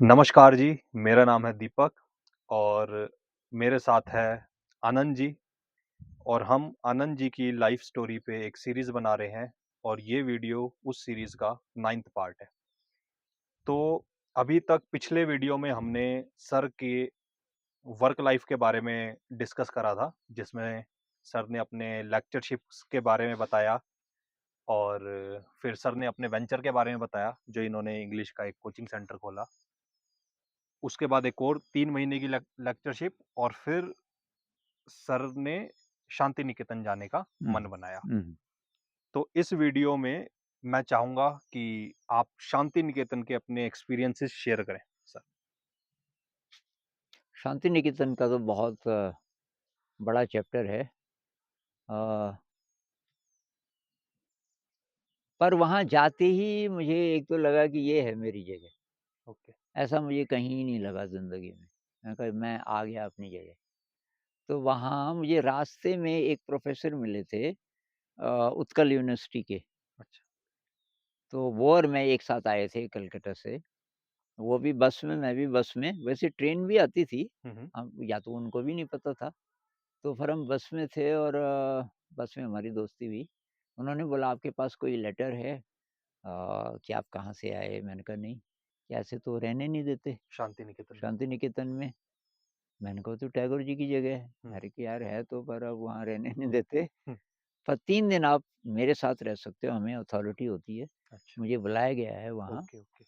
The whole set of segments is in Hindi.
नमस्कार जी, मेरा नाम है दीपक और मेरे साथ है आनंद जी और हम आनंद जी की लाइफ स्टोरी पे एक सीरीज बना रहे हैं और ये वीडियो उस सीरीज का 9th पार्ट है। तो अभी तक पिछले वीडियो में हमने सर के वर्क लाइफ के बारे में डिस्कस करा था, जिसमें सर ने अपने लेक्चरशिप्स के बारे में बताया और फिर सर ने अपने वेंचर के बारे में बताया, जो इन्होंने इंग्लिश का एक कोचिंग सेंटर खोला। उसके बाद एक और 3 महीने की लेक्चरशिप और फिर सर ने शांति निकेतन जाने का मन बनाया। तो इस वीडियो में मैं चाहूँगा कि आप शांति निकेतन के अपने एक्सपीरियंसेस शेयर करें सर। शांति निकेतन का तो बहुत बड़ा चैप्टर है। पर वहाँ जाते ही मुझे एक तो लगा कि ये है मेरी जगह। ओके। ऐसा मुझे कहीं नहीं लगा ज़िंदगी में। मैं कहा मैं आ गया अपनी जगह। तो वहाँ मुझे रास्ते में एक प्रोफ़ेसर मिले थे उत्कल यूनिवर्सिटी के। अच्छा। तो वो और मैं एक साथ आए थे कलकत्ता से। वो भी बस में, मैं भी बस में। वैसे ट्रेन भी आती थी, हुँ, हुँ। या तो उनको भी नहीं पता था। तो फिर हम बस में थे और बस में हमारी दोस्ती हुई। उन्होंने बोला आपके पास कोई लेटर है कि आप कहाँ से आए? मैंने कहा नहीं, कि ऐसे तो रहने नहीं देते शांति निकेतन में। शांति निकेतन में। मैंने कहा तो टैगोर जी की जगह है। हुँ, अरे कि यार है तो, पर अब वहाँ रहने नहीं देते। हुँ। पर 3 दिन आप मेरे साथ रह सकते हो, हमें अथॉरिटी होती है। अच्छा। मुझे बुलाया गया है वहाँ। Okay, okay.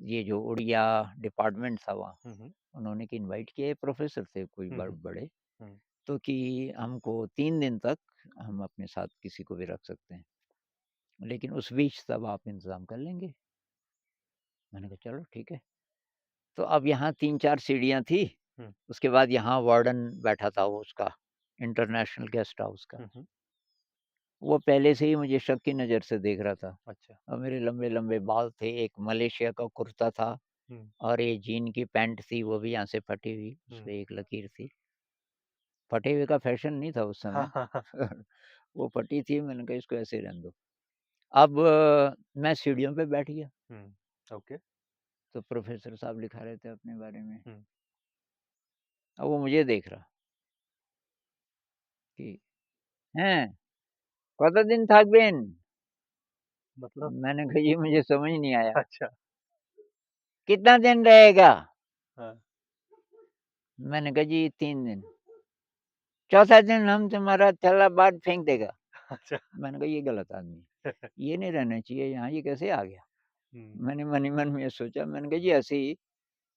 ये जो उड़िया डिपार्टमेंट था वहाँ, हुँ, हुँ। उन्होंने कि इनवाइट किया है, प्रोफ़ेसर थे कोई हुँ, हुँ। बड़े। हुँ। तो कि हमको 3 दिन तक हम अपने साथ किसी को भी रख सकते हैं, लेकिन उस बीच सब आप इंतज़ाम कर लेंगे। मैंने कहा चलो ठीक है। तो अब यहाँ 3-4 सीढ़ियाँ थी, हुँ, उसके बाद यहाँ वार्डन बैठा था वो उसका, इंटरनेशनल गेस्ट हाउस का। हुँ, हुँ। वो पहले से ही मुझे शक की नज़र से देख रहा था अच्छा। और मेरे लंबे-लंबे बाल थे, एक मलेशिया का कुर्ता था हुँ, और ये जीन की पैंट थी, वो भी यहाँ से फटी हुई, हुँ। उसपे एक लकीर थी। फटे हुए का फ़ैशन नहीं था उस हाँ, समय। हाँ, हाँ। वो फटी थी, मैंने कहा इसको ऐसे ही रहने दो। अब मैं सीढ़ियों पे बैठ गया, हुँ, ओके। तो प्रोफ़ेसर साहब लिखा रहे थे अपने बारे में। हुँ, अब वो मुझे देख रहा कि हैं, "কতদিন থাকবেন?" मतलब मैंने कहा ये मुझे समझ नहीं आया। अच्छा। "कितना दिन रहेगा?" हाँ। मैंने कहा जी 3 दिन। "चौथा दिन हम तुम्हारा थैला बाहर फेंक देगा।" अच्छा। मैंने कहा ये गलत आदमी है, ये नहीं रहना चाहिए यहाँ, ये कैसे आ गया? हुँ, मैंने मन ही मन में ये सोचा, मैंने कहा जी ऐसे ही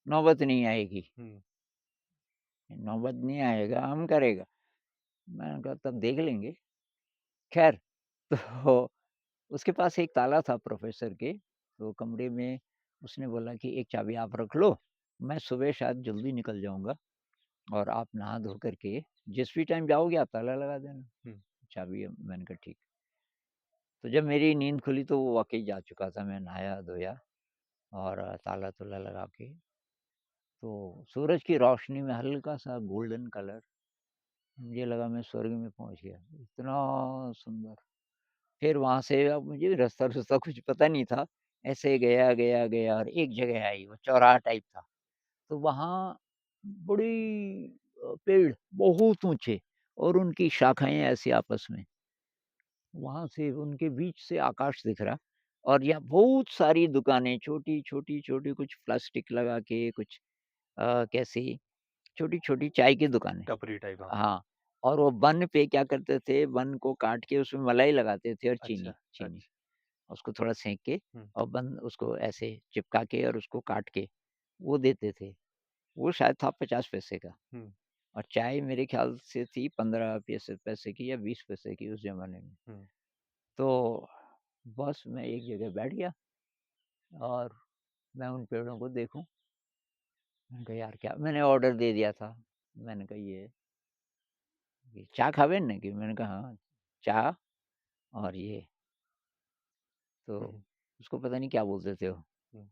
नौबत नहीं आएगी, हुँ, नौबत नहीं आएगा, हम करेगा। मैंने कहा तब देख लेंगे। ख़ैर तो उसके पास एक ताला था प्रोफ़ेसर के, तो कमरे में उसने बोला कि एक चाबी आप रख लो, मैं सुबह शायद जल्दी निकल जाऊँगा और आप नहा धो कर के जिस भी टाइम जाओगे आप ताला लगा देना। हुँ, चाबी मैंने कहा ठीक। तो जब मेरी नींद खुली तो वो वाक़ई जा चुका था, मैं नहाया धोया और ताला-तुला लगा के, तो सूरज की रोशनी में हल्का-सा गोल्डन कलर, मुझे लगा मैं स्वर्ग में पहुँच गया, इतना सुंदर। फिर वहाँ से अब मुझे रास्ता-रुस्ता कुछ पता नहीं था, ऐसे गया, गया, गया और एक जगह आई, वो चौराहा टाइप था। तो वहाँ बड़ी पेड़ बहुत ऊँचे और उनकी शाखाएँ ऐसी आपस में, वहाँ से उनके बीच से आकाश दिख रहा और यहाँ बहुत सारी दुकानें छोटी, छोटी, छोटी कुछ प्लास्टिक लगा के कुछ कैसी छोटी-छोटी चाय की दुकानें। टपरी टाइप हाँ। हाँ, और वो बन पे क्या करते थे, बन को काट के उसमें मलाई लगाते थे और अच्छा, चीनी चीनी, अच्छा। उसको थोड़ा सेंक के हुँ, और बन उसको ऐसे चिपका के और उसको काट के वो देते थे। वो शायद था 50 पैसे का हुँ, और चाय मेरे ख़्याल से थी 15 पैसे पैसे की या 20 पैसे की उस ज़माने में। हुँ, तो बस मैं एक जगह बैठ गया और मैं उन पेड़ों को देखूँ, मैंने कहा यार क्या, मैंने ऑर्डर दे दिया था। मैंने कहा ये चा खावेन नाकि? मैंने कहा हाँ, चा और ये, तो हुँ, हुँ, उसको पता नहीं क्या बोलते थे वो। हुँ,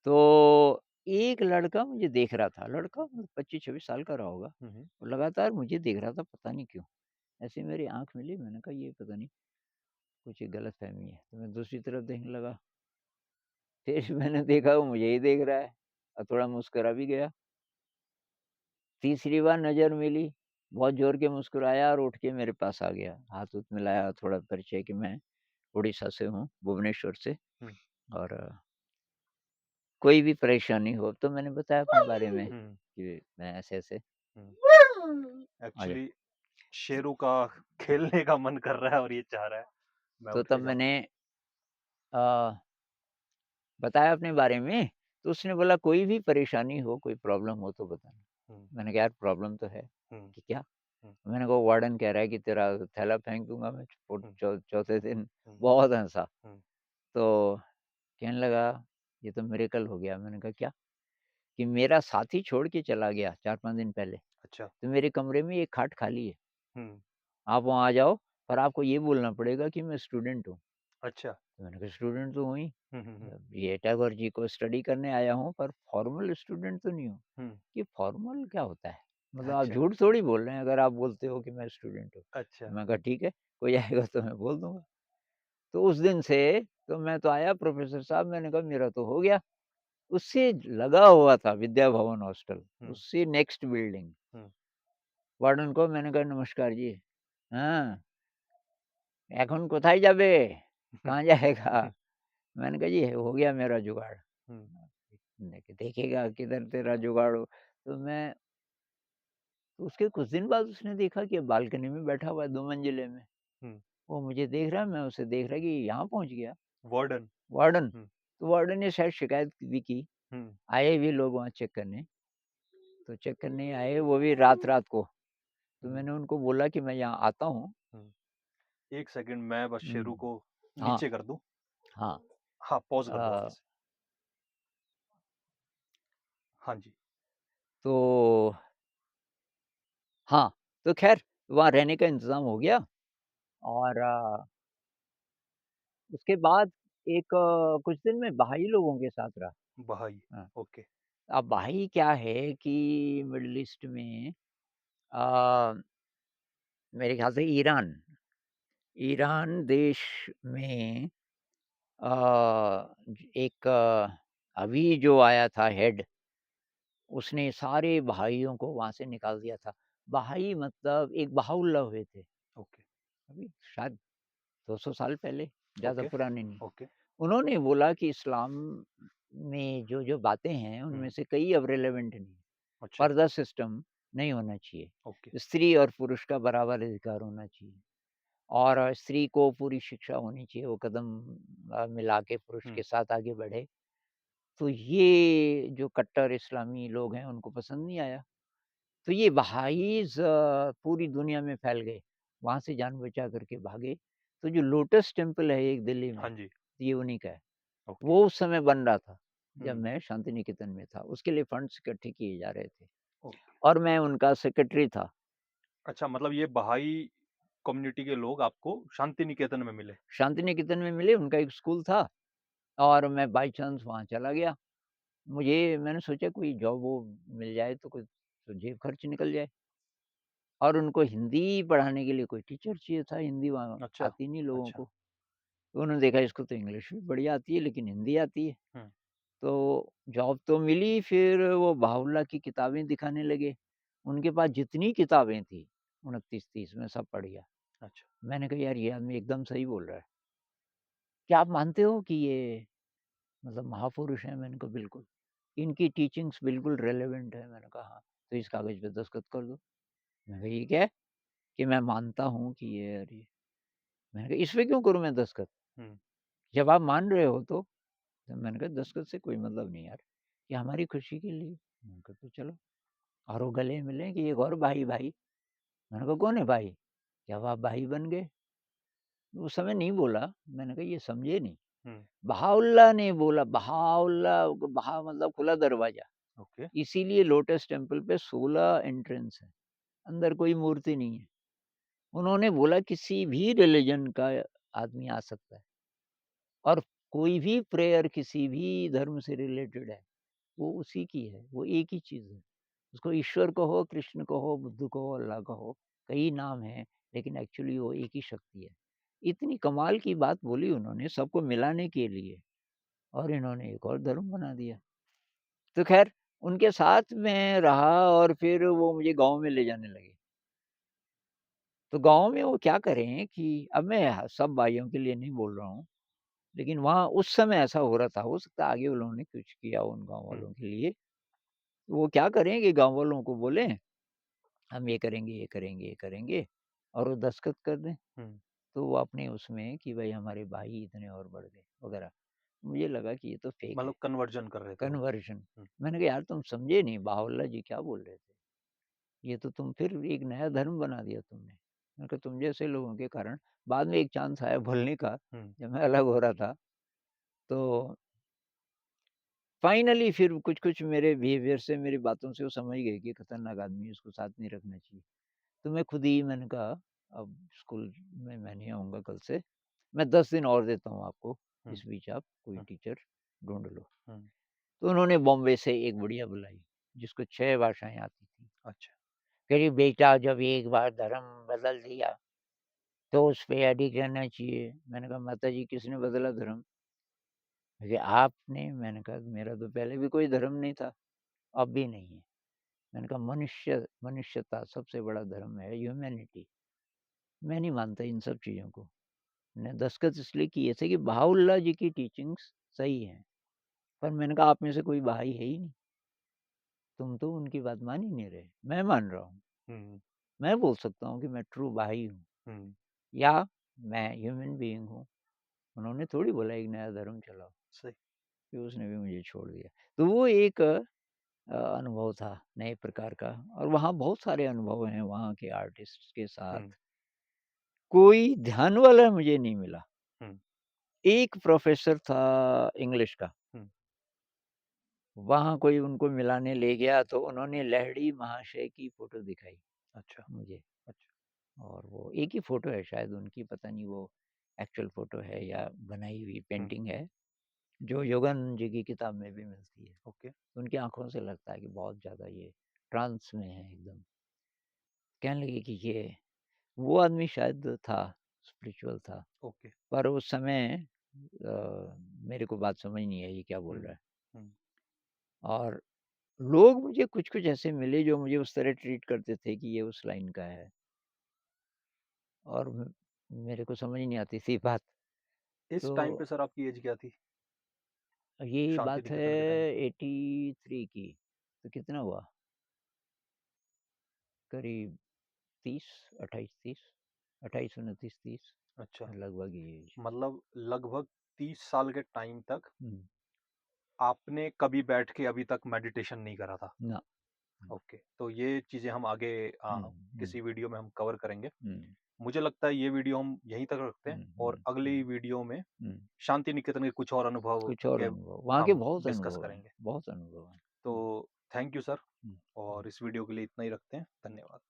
तो एक लड़का मुझे देख रहा था, लड़का 25-26 साल का रहा होगा। हुँ, हुँ, वो लगातार मुझे देख रहा था, पता नहीं क्यों? ऐसे ही मेरी आँख मिली, मैंने कहा ये पता नहीं कुछ गलतफ़हमी है। तो मैं दूसरी तरफ देखने लगा, फिर मैंने देखा वो मुझे ही देख रहा है और थोड़ा मुस्कुरा भी गया। तीसरी बार नज़र मिली, बहुत ज़ोर के मुस्कुराया और उठ के मेरे पास आ गया। हाथ-वूथ मिलाया, थोड़ा परिचय कि मैं उड़ीसा से हूँ, भुवनेश्वर से हुँ, और कोई भी परेशानी हो तो मैंने बताया अपने बारे में हुँ, कि मैं ऐसे-ऐसे हुँ। आ जा एक्चुअली शेरू का खेलने का मन कर रहा है और ये चाह रहा है, मैं तो उठ तब के जाऊँ। मैंने अ, बताया अपने बारे में, तो उसने बोला कोई भी परेशानी हो, कोई प्रॉब्लम हो तो बताना। हुँ, मैंने कहा यार प्रॉब्लम तो है, हुँ, कि क्या? हुँ, मैंने कहा वार्डन कह रहा है कि तेरा थैला फेंक दूँगा मैं हुँ, चौथे दिन। हुँ, बहुत हँसा। हुँ। तो कहने लगा ये तो मिरेकल हो गया। मैंने कहा क्या? कि मेरा साथी छोड़ के चला गया 4-5 दिन पहले, अच्छा। तो मेरे कमरे में एक खाट खाली है। हुँ, आप वहाँ आ जाओ, पर आपको ये बोलना पड़ेगा कि मैं स्टूडेंट हूँ। अच्छा। तो मैंने कहा स्टूडेंट तो हूँ ही। हुँ, हुँ, हुँ, ये टैगोर जी को स्टडी करने आया हूँ, पर फॉर्मल स्टूडेंट तो नहीं हूँ। हुँ। कि फॉर्मल क्या होता है? मतलब आप अच्छा, झूठ थोड़ी बोल रहे हैं अगर आप बोलते हो कि मैं स्टूडेंट हूँ। अच्छा। मैं कहा ठीक है, कोई आएगा तो मैं बोल दूँगा। तो उस दिन से तो मैं तो आया प्रोफ़ेसर साहब मैंने कहा मेरा तो हो गया। उससे लगा हुआ था विद्या भवन हॉस्टल, हुँ, उससे नेक्स्ट बिल्डिंग। हुँ। वार्डन को मैंने कहा नमस्कार जी। हाँ, এখন কোথায় যাবে? कहाँ जाएगा? मैंने कहा जी हो गया मेरा जुगाड़। हुँ, देखेगा किधर तेरा जुगाड़ हो। तो मैं तो उसके कुछ दिन बाद उसने देखा कि बालकनी में बैठा हुआ है 2 मंजिले में। हुँ। वो मुझे देख रहा है, मैं उसे देख रहा कि यहाँ पहुँच गया, वार्डन। वार्डन। हुँ, तो वार्डन ने शायद शिकायत भी की। हुँ, आए भी लोग वहाँ चेक करने, तो चेक करने आए वो भी रात-रात को। तो हुँ, मैंने उनको बोला कि मैं यहाँ आता हूँ। हुँ। 1 सेकंड मैं बस शेरू हुँ, को हाँ, नीचे कर दूँ। हाँ। हाँ, पॉज़ कर दो अ, वहाँ से। हाँ जी। तो हाँ, तो ख़ैर वहाँ रहने का इंतज़ाम हो गया और उसके बाद एक कुछ दिन मैं बाहरी लोगों के साथ रहा। बहाई। हाँ, ओके। अब बाहरी क्या है कि मिडल ईस्ट में अ, मेरे ख़्याल से ईरान, ईरान देश में एक अभी जो आया था हेड, उसने सारे बहाइयों को वहाँ से निकाल दिया था। बहाई मतलब एक बहाउल्लाह हुए थे, ओके, अभी शायद 200 साल पहले, ज़्यादा ओके, पुराने नहीं। ओके। उन्होंने बोला कि इस्लाम में जो-जो बातें हैं, उनमें हुँ, से कई अब रिलेवेंट नहीं है। अच्छा, पर्दा सिस्टम नहीं होना चाहिए। ओके। स्त्री और पुरुष का बराबर अधिकार होना चाहिए और स्त्री को पूरी शिक्षा होनी चाहिए, वो कदम मिला के पुरुष हुँ, के साथ आगे बढ़े। तो ये जो कट्टर इस्लामी लोग हैं, उनको पसंद नहीं आया। तो ये बहाईज़ पूरी दुनिया में फैल गए, वहाँ से जान बचा करके भागे। तो जो लोटस टेम्पल है एक दिल्ली हाँ में, जी, ये उन्हीं का है। ओके। वो उस समय बन रहा था, जब हुँ, मैं शांति निकेतन में था। उसके लिए फंड्स इकट्ठे किए जा रहे थे ओके। और मैं उनका सेक्रेटरी था। अच्छा मतलब ये बहाई कम्युनिटी के लोग आपको शांति निकेतन में मिले। शांति निकेतन में मिले, उनका एक स्कूल था और मैं बाय चांस वहाँ चला गया। मैंने सोचा कोई जॉब वॉब मिल जाए तो कुछ तो जेब खर्च निकल जाए और उनको हिंदी पढ़ाने के लिए कोई टीचर चाहिए था, हिंदी वहाँ अच्छा, आती नहीं लोगों अच्छा। को। तो उन्होंने देखा इसको तो इंग्लिश भी बढ़िया आती है लेकिन हिंदी आती है। हुँ, तो जॉब तो मिली, फिर वो बाहुल्लाह की किताबें दिखाने लगे। उनके पास जितनी किताबें थी 29-30 मैं सब पढ़ गया। अच्छा। मैंने कहा यार ये आदमी एकदम सही बोल रहा है। क्या आप मानते हो कि ये मतलब महापुरुष हैं? मैंने कहा बिल्कुल। इनकी टीचिंग्स बिल्कुल रिलेवेंट है। मैंने कहा हाँ, तो इस कागज़ पे दस्तखत कर दो। मैंने कहा ये क्या है? कि मैं मानता हूँ कि ये और ये। मैंने कहा इस पे क्यों करूँ मैं दस्तखत? हुँ, जब आप मान रहे हो तो? तो मैंने कहा दस्तखत से कोई मतलब नहीं यार, ये हमारी खुशी के लिए। मैंने कहा तो चलो और वो गले मिले कि एक और भाई। मैंने कहा कौन है भाई? जब आप भाई बन गए। उस समय नहीं बोला, मैंने कहा ये समझे नहीं। हुँ, बहाउल्लाह ने बोला, बहाउल्लाह बहा मतलब खुला दरवाज़ा। ओके। इसीलिए लोटस टेम्पल पे 16 एंट्रेंस है, अंदर कोई मूर्ति नहीं है। उन्होंने बोला किसी भी रिलिजन का आदमी आ सकता है और कोई भी प्रेयर किसी भी धर्म से रिलेटेड है, वो उसी की है, वो एक ही चीज़ है। उसको ईश्वर कहो, कृष्ण कहो, बुद्ध कहो, अल्लाह कहो, कई नाम हैं, लेकिन एक्चुअली वो एक ही शक्ति है। इतनी कमाल की बात बोली उन्होंने सबको मिलाने के लिए और इन्होंने एक और धर्म बना दिया। तो ख़ैर उनके साथ मैं रहा और फिर वो मुझे गाँव में ले जाने लगे। तो गाँव में वो क्या करें कि अब मैं सब भाइयों के लिए नहीं बोल रहा हूँ, लेकिन वहाँ उस समय ऐसा हो रहा था, हो सकता है आगे उन्होंने कुछ किया हो उन गाँव हुँ, वालों के लिए। वो क्या करें कि गाँव वालों को बोलें, हम ये करेंगे, ये करेंगे, ये करेंगे और वो दस्तखत कर दें। हुँ। तो वो अपने उसमें कि भई हमारे भाई इतने और बढ़ गए वग़ैरह। मुझे लगा कि ये तो फ़ेक है, मतलब कन्वर्जन कर रहे थे वो। कन्वर्शन। हुँ, मैंने कहा यार तुम समझे नहीं बावल्ला जी क्या बोल रहे थे? ये तो तुम फिर एक नया धर्म बना दिया तुमने। मैंने कहा तुम जैसे लोगों के कारण बाद में एक चांस आया बोलने का, हुँ, जब मैं अलग हो रहा था, तो फाइनली फिर कुछ-कुछ मेरे बिहेवियर से, मेरी बातों से वो समझ गए कि खतरनाक आदमी है, इसको साथ नहीं रखना चाहिए। तो मैं खुद ही मैंने कहा अब स्कूल में मैं नहीं आऊँगा कल से, मैं 10 दिन और देता हूँ आपको, हुँ, इस बीच आप कोई हुँ, टीचर ढूँढ लो। हुँ। तो उन्होंने बॉम्बे से एक बुढ़िया बुलाई, जिसको 6 भाषाएँ आती थीं। अच्छा। कह रही बेटा जब एक बार धर्म बदल दिया, तो उस पे अडिग रहना चाहिए। मैंने कहा माताजी किसने बदला धर्म? बोले आपने। मैंने कहा मेरा तो पहले भी कोई धर्म नहीं था, अब भी नहीं है। मैंने कहा मनुष्यता सबसे बड़ा धर्म है, ह्यूमैनिटी। मैं नहीं मानता इन सब चीज़ों को। मैंने दस्तखत इसलिए किए थे कि बहाउल्लाह जी की टीचिंग्स सही हैं, पर मैंने कहा आप में से कोई बहाई है ही नहीं, तुम तो उनकी बात मान ही नहीं रहे। मैं मान रहा हूँ, हुँ, मैं बोल सकता हूँ कि मैं ट्रू बहाई हूँ हुँ। या मैं ह्यूमन बीइंग हूँ। उन्होंने थोड़ी बोला एक नया धर्म चलाओ, सही। फिर उसने भी मुझे छोड़ दिया। तो वो एक अनुभव था नए प्रकार का और वहाँ बहुत सारे अनुभव हैं वहाँ के आर्टिस्ट्स के साथ। हुँ, कोई ध्यान वाला मुझे नहीं मिला। हुँ, एक प्रोफ़ेसर था इंग्लिश का, हुँ। वहाँ कोई उनको मिलाने ले गया तो उन्होंने लहिड़ी महाशय की फ़ोटो दिखाई अच्छा, मुझे अच्छा। और वो एक ही फ़ोटो है शायद उनकी, पता नहीं वो एक्चुअल फ़ोटो है या बनाई हुई हुँ, पेंटिंग है, जो योगानंद जी की किताब में भी मिलती है। ओके, उनकी आँखों से लगता है कि बहुत ज़्यादा ये ट्रांस में है एकदम। कहने लगे कि ये वो आदमी शायद था, स्पिरिचुअल था, ओके। पर उस समय मेरे को बात समझ नहीं आई ये क्या बोल हुँ, रहा है। हुँ, और लोग मुझे कुछ-कुछ ऐसे मिले जो मुझे उस तरह ट्रीट करते थे कि ये उस लाइन का है और मेरे को समझ नहीं आती थी बात। इस तो टाइम पे सर आपकी एज क्या थी? ये शांति बात है निकेतन के टाइम पे? 83 की, तो कितना हुआ? करीब 30, 28-30, 28, 29, 30 अच्छा, लगभग ये एज। मतलब लगभग 30 साल के टाइम तक हुँ, आपने कभी बैठ के अभी तक मेडिटेशन नहीं करा था। ना। हुँ, ओके, तो ये चीज़ें हम आगे हुँ, हुँ, किसी वीडियो में हम कवर करेंगे। हुँ, मुझे लगता है ये वीडियो हम यहीं तक रखते हैं हुँ, और हुँ, अगली हुँ, वीडियो में हुँ। शांति निकेतन के कुछ और अनुभव कुछ और के अनुभव, वहाँ के हम बहुत डिस्कस अनुभव हैं, करेंगे। बहुत अनुभव हैं। तो हुँ, थैंक यू सर हुँ, हुँ। और इस वीडियो के लिए इतना ही रखते हैं। धन्यवाद।